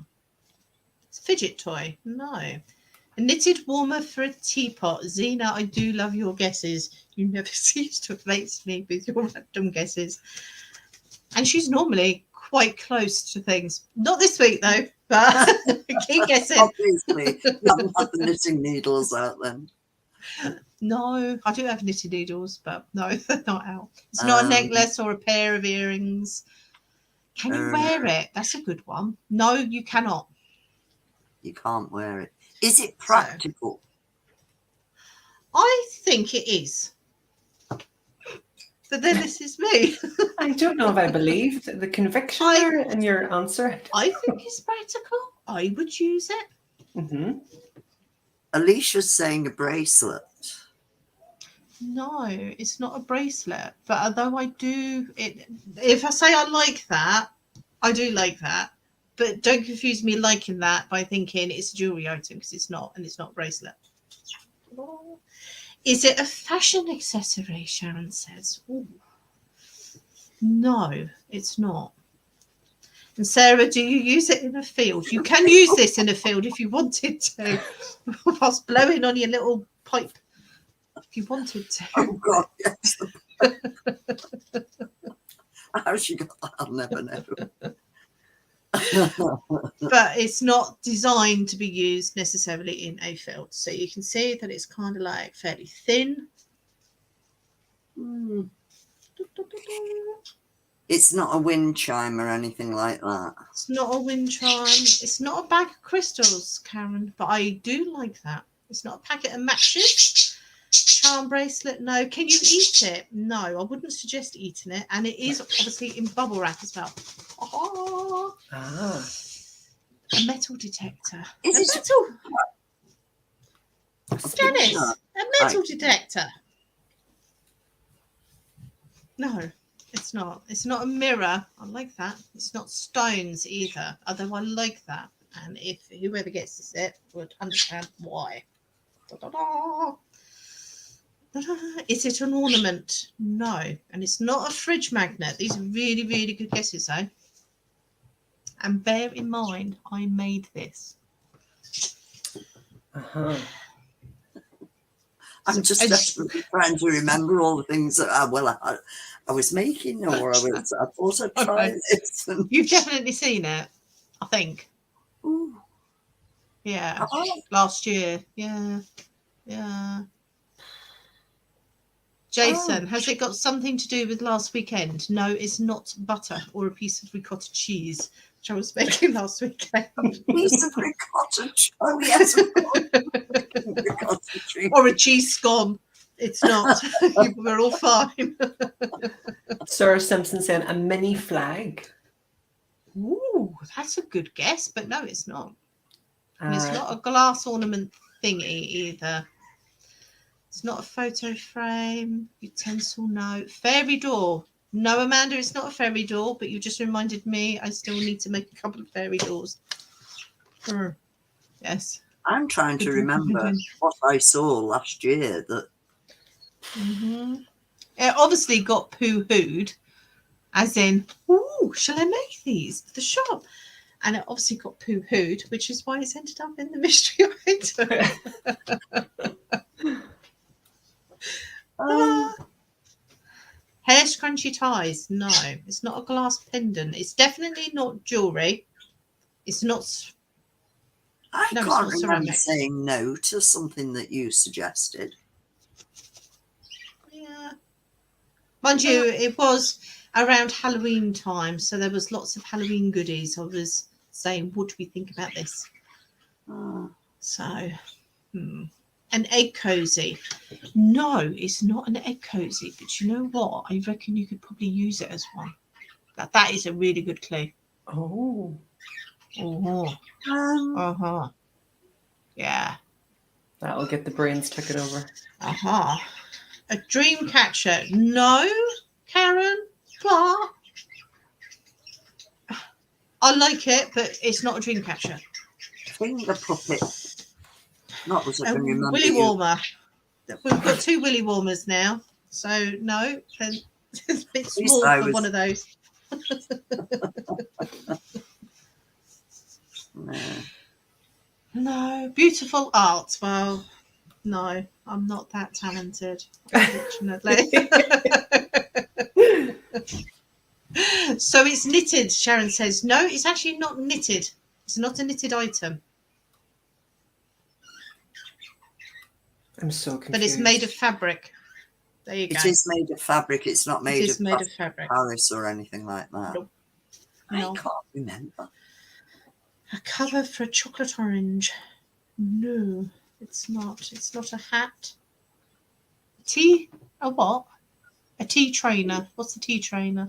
It's a fidget toy. No. A knitted warmer for a teapot. Zena, I do love your guesses. You never cease to amaze me with your random guesses. And she's normally quite close to things. Not this week, though, but keep guessing. Obviously, you haven't had the knitting needles out then. No, I do have knitted needles, but no, they're not out. It's not a necklace or a pair of earrings. Can you wear it? That's a good one. No, you cannot. You can't wear it. Is it practical? I think it is. But then this is me. I don't know if I believe the conviction there in your answer. I think it's practical. I would use it. Mm-hmm. Alicia's saying a bracelet. No, it's not a bracelet. But although I do it, if I say I like that, I do like that. But don't confuse me liking that by thinking it's a jewelry item, because it's not, and it's not a bracelet. Is it a fashion accessory? Sharon says. Ooh. No, it's not. And Sarah, do you use it in a field? You can use this in a field if you wanted to, whilst blowing on your little pipe. If you wanted to. Oh God, yes. How she got that, I'll never know. But it's not designed to be used necessarily in a field. So you can see that it's kind of like fairly thin. It's not a wind chime or anything like that. It's not a wind chime. It's not a bag of crystals, Karen, but I do like that. It's not a packet of matches. Charm bracelet, no. Can you eat it? No, I wouldn't suggest eating it. And it is obviously in bubble wrap as well. Oh, a metal detector. Is a it metal? a Janice, picture? a metal detector. No, it's not. It's not a mirror. I like that. It's not stones either, although I like that. And if whoever gets this set would understand why. Da-da-da. Is it an ornament? No. And it's not a fridge magnet. These are really, really good guesses, though. And bear in mind, I made this. Uh-huh. I'm just desperately trying to remember all the things that I was making, or I thought I'd try this. And... You've definitely seen it, I think. Ooh. Yeah. Last year. Yeah. Yeah. Jason, has it got something to do with last weekend? No, it's not butter or a piece of ricotta cheese, which I was making last weekend. Piece of ricotta. Oh yes, ricotta cheese. Or a cheese scone. It's not. We're all fine. Sarah Simpson saying a mini flag. Ooh, that's a good guess, but no, it's not. And it's not a glass ornament thingy either. It's not a photo frame, utensil, no. Fairy door. No, Amanda, it's not a fairy door, but you just reminded me I still need to make a couple of fairy doors. Yes. I'm trying to remember what I saw last year that It obviously got poo-hooed, as in, ooh, shall I make these for the shop? And it obviously got poo-hooed, which is why it's ended up in the mystery item. Hair scrunchy ties. No, it's not a glass pendant. It's definitely not jewelry. It's not. I No, it's can't not remember ceramic. saying no to something that you suggested. Yeah. Mind you, it was around Halloween time, so there was lots of Halloween goodies. I was saying, what do we think about this? So, an egg cozy. No, it's not an egg cozy, but you know what? I reckon you could probably use it as one. That is a really good clue. Oh. Uh-huh. Yeah. That'll get the brains ticking over. Uh-huh. A dream catcher. No, Karen. But I like it, but it's not a dream catcher. Finger puppet. Not that I can remember. Willy warmer. We've got 2 willy warmers now. So no, then it's a bit small for one of those. No, beautiful art. Well, no, I'm not that talented, unfortunately. So it's knitted, Sharon says. No, it's actually not knitted. It's not a knitted item. I'm so confused. But it's made of fabric. There you go. It is made of fabric. It's not made of fabric. Paris or anything like that. Nope. I No. can't remember. A cover for a chocolate orange. No, it's not. It's not a hat. Tea? A what? A tea trainer. What's a tea trainer?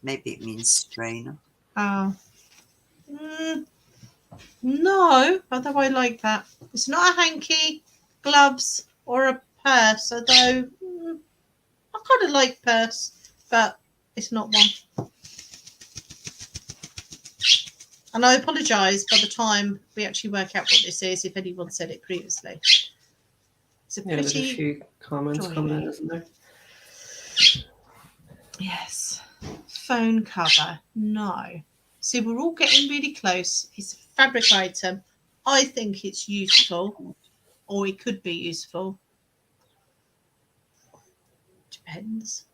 Maybe it means strainer. Oh. No, although I like that. It's not a hanky, gloves, or a purse, although I kind of like purse, but it's not one. And I apologise by the time we actually work out what this is, if anyone said it previously. It's a Yeah, there's a pretty... few comments coming in, isn't there? Yes. Phone cover. No. See, we're all getting really close. It's a fabric item. I think it's useful, or it could be useful. Depends.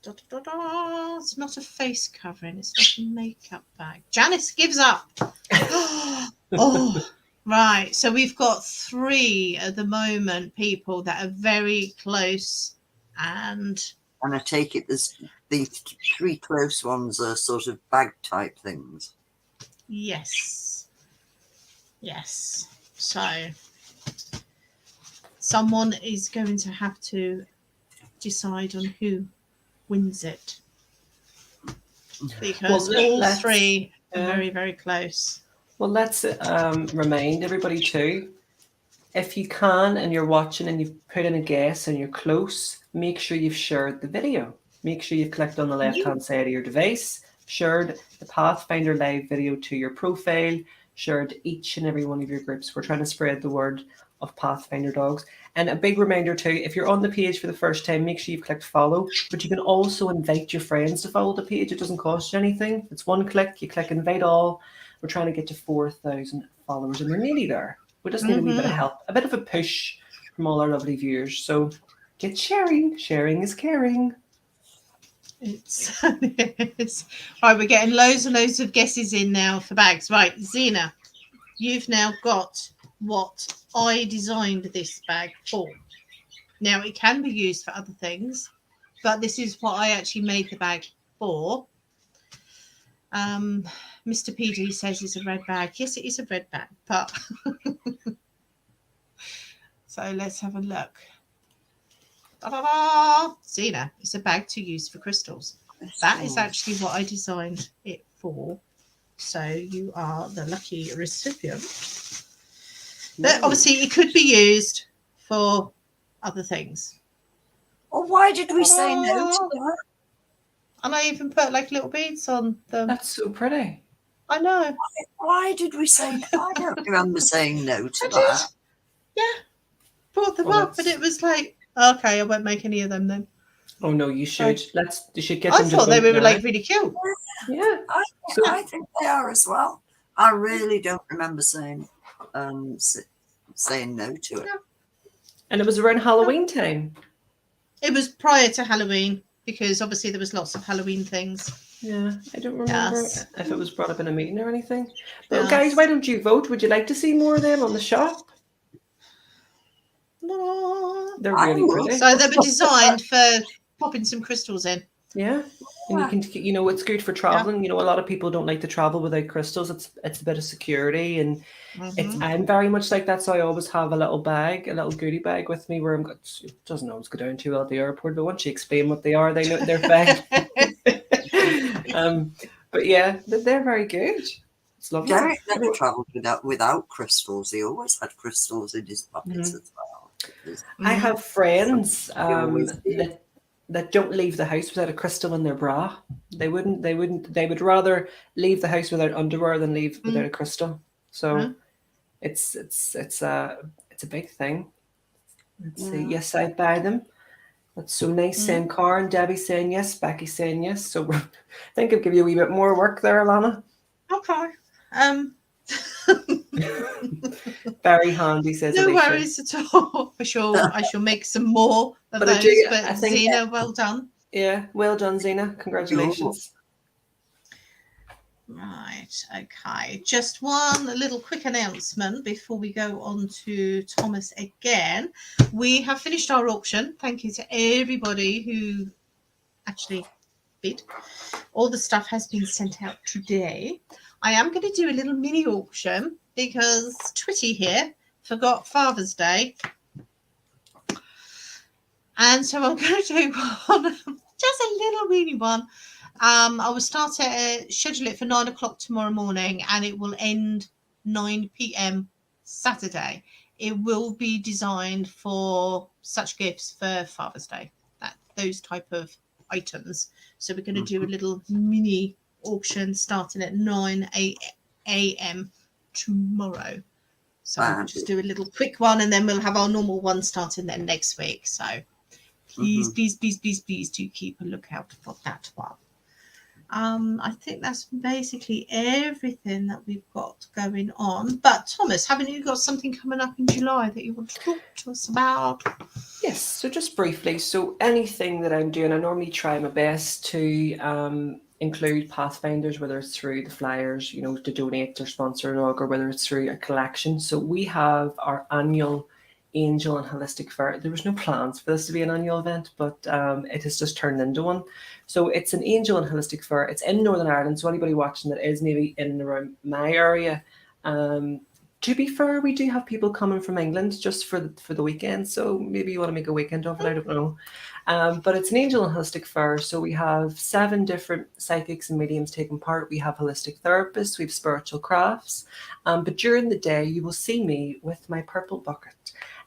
It's not a face covering. It's not a makeup bag. Janice gives up. Oh, right. So we've got 3 at the moment, people that are very close, and I take it there's the 3 close ones are sort of bag type things. yes. So someone is going to have to decide on who wins it, because all 3 are very, very close. Well, let's remind everybody too, if you can and you're watching and you've put in a guess and you're close, make sure you've shared the video. Make sure you've clicked on the left-hand side of your device, shared the Pathfinder Live video to your profile, shared each and every one of your groups. We're trying to spread the word of Pathfinder Dogs. And a big reminder too, if you're on the page for the first time, make sure you've clicked follow, but you can also invite your friends to follow the page. It doesn't cost you anything. It's one click, you click invite all. We're trying to get to 4,000 followers and we're nearly there. We just need a wee bit of help, a bit of a push from all our lovely viewers. So get sharing. Sharing is caring. It's right. We're getting loads and loads of guesses in now for bags. Right, Zena, you've now got what I designed this bag for. Now it can be used for other things, but this is what I actually made the bag for. Mr. PD says it's a red bag. Yes, it is a red bag, but so let's have a look. Ta-da-da! Zena, it's a bag to use for crystals. That is actually what I designed it for. So you are the lucky recipient. But obviously, it could be used for other things. Well, why did we say no to that? And I even put like little beads on them. That's so pretty. I know. Why did we say no? I don't remember saying no to I that. did. Yeah. Brought them Well, up, and it was like, okay, I won't make any of them then. Oh no, you should. You should get I them to thought they vote were now. like really cute. Yeah. I think they are as well. I really don't remember saying saying no to it. And it was around Halloween time. It was prior to Halloween because obviously there was lots of Halloween things. Yeah, I don't remember Yes. if it was brought up in a meeting or anything. But Yes. guys, why don't you vote? Would you like to see more of them on the shop? They're really pretty. So they were designed for popping some crystals in. Yeah. And you can, it's good for traveling. A lot of people don't like to travel without crystals. It's a bit of security, and I'm very much like that. So I always have a little bag, a little goodie bag with me where it doesn't always go down too well at the airport, but once you explain what they are, they know they're fine. But yeah, they're very good. It's lovely. Derek never travelled without crystals. He always had crystals in his pockets as well. I have friends that don't leave the house without a crystal in their bra. They would rather leave the house without underwear than leave without a crystal. So it's a big thing. Let's see. Yes, I buy them. That's so nice. Saying Cara and Debbie saying yes, Becky saying yes. So I think I'll give you a wee bit more work there, Alana. Okay. Very handy, says No Alicia. worries at all. I shall make some more of those. But Zena, well done. Yeah, well done, Zena. Congratulations. Right, okay. Just one little quick announcement before we go on to Thomas again. We have finished our auction. Thank you to everybody who actually bid. All the stuff has been sent out today. I am going to do a little mini auction because Twitty here forgot Father's Day. And so I'm going to do one, just a little weeny one. I will schedule it for 9 o'clock tomorrow morning, and it will end 9 p.m. Saturday. It will be designed for such gifts for Father's Day, those type of items. So we're going to do a little mini auction starting at 9 a.m. tomorrow. So we'll just do a little quick one, and then we'll have our normal one starting then next week. So please do keep a lookout for that one. I think that's basically everything that we've got going on. But Thomas, haven't you got something coming up in July that you want to talk to us about? Yes, so just briefly. So anything that I'm doing, I normally try my best to include Pathfinders, whether it's through the flyers, to donate or sponsor a dog, or whether it's through a collection. So we have our annual Angel and Holistic Fair. There was no plans for this to be an annual event, but it has just turned into one. So it's an Angel and Holistic Fair. It's in Northern Ireland. So anybody watching that is maybe in and around my area. To be fair, we do have people coming from England just for the weekend. So maybe you want to make a weekend of it. I don't know. But it's an Angel and Holistic Fair. So we have 7 different psychics and mediums taking part. We have holistic therapists. We have spiritual crafts. But during the day, you will see me with my purple bucket.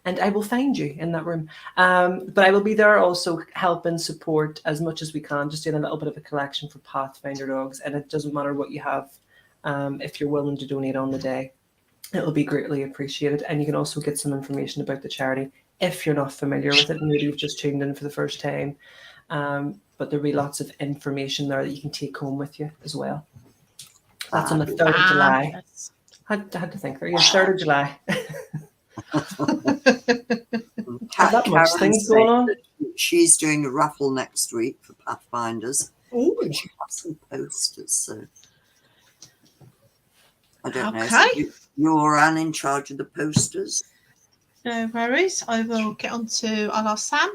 And I will find you in that room. But I will be there also helping support as much as we can, just doing a little bit of a collection for Pathfinder dogs. And it doesn't matter what you have, if you're willing to donate on the day, it will be greatly appreciated. And you can also get some information about the charity if you're not familiar with it and maybe you've just tuned in for the first time. But there'll be lots of information there that you can take home with you as well. That's on the 3rd of July. I had to think there. Yeah, 3rd of July. That much things going on. She's doing a raffle next week for Pathfinders. Oh, She has some posters, so I don't know. Okay. So you're Anne in charge of the posters. no worries. I will get on to. I'll ask Sam.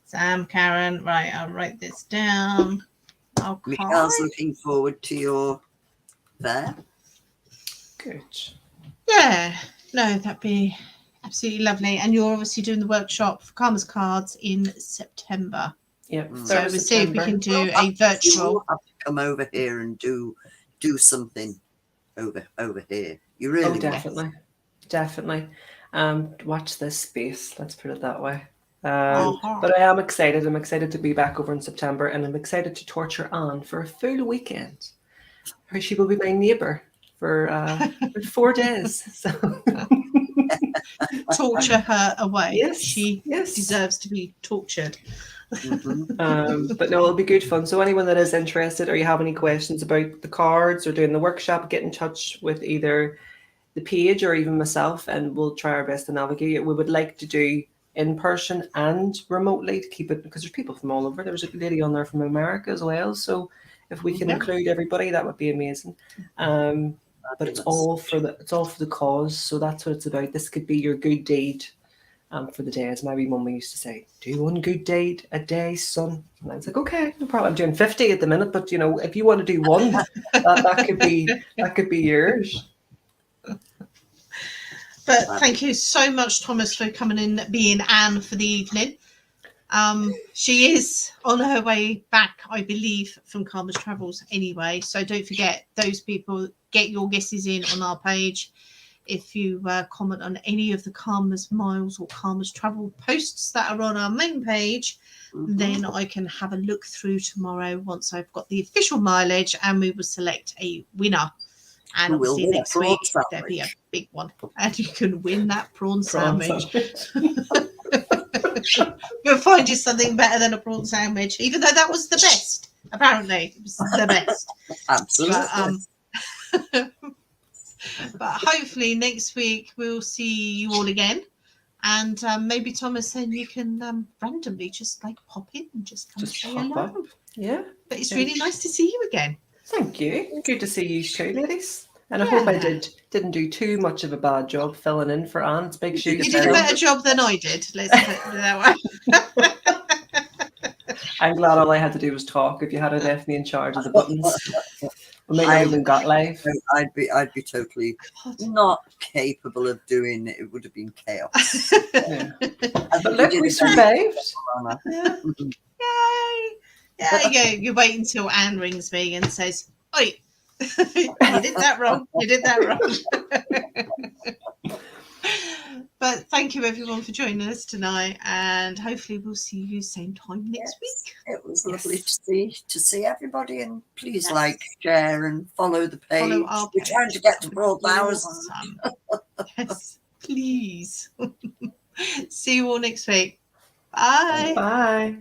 Sam, Karen. Right, I'll write this down. Okay. Michelle's looking forward to your fair. Good. Yeah, no, that'd be absolutely lovely. And you're obviously doing the workshop for Karma's Cards in September. Yep. So we'll see if we can do a virtual. You will have to come over here and do something over here. You really definitely. Watch this space. Let's put it that way. But I am excited. I'm excited to be back over in September, and I'm excited to torture Anne for a full weekend. Where she will be my neighbour for 4 days. So torture her away. Yes, She yes. deserves to be tortured. But no, it'll be good fun. So anyone that is interested, or you have any questions about the cards or doing the workshop, get in touch with either the page or even myself, and we'll try our best to navigate it. We would like to do in person and remotely to keep it, because there's people from all over. There was a lady on there from America as well. So if we can include everybody, that would be amazing. But it's all for the cause. So that's what it's about. This could be your good deed for the day. As my wee mum used to say, do one good deed a day, son. And I was like, okay, no problem. I'm doing 50 at the minute, but if you want to do one, that could be yours. But thank you so much, Thomas, for coming in, being Anne for the evening. She is on her way back, I believe, from Karma's Travels anyway. So don't forget, those people, get your guesses in on our page. If you comment on any of the Karma's Miles or Karma's Travel posts that are on our main page, then I can have a look through tomorrow once I've got the official mileage, and we will select a winner. And obviously next week there'll be a big one, and you can win that prawn sandwich. We'll find you something better than a prawn sandwich, even though that was the best. Apparently, it was the best. Absolutely. But hopefully next week we'll see you all again, and maybe Thomas, then you can randomly just pop in and just come say hello. Yeah. But it's really nice to see you again. Thank you. Good to see you too, ladies. And I hope I Yeah. didn't do too much of a bad job filling in for Anne's big shoes. You did a better job than I did. Let's put it that way. I'm glad all I had to do was talk. If you had left me in charge of the buttons, we might not even got live. I'd be totally God. not capable of doing it. It would have been chaos. Yeah. I But think look, did we a very survived. Anna. Yeah. Yay! Yeah, you wait until Anne rings me and says, "Oi, you did that wrong. You did that wrong." But thank you everyone for joining us tonight, and hopefully we'll see you same time next week. It was Yes. lovely to see everybody, and please Yes. like, share, and follow the page. Follow our We're trying to get to 4,000. Awesome. Yes, please. See you all next week. Bye. Bye.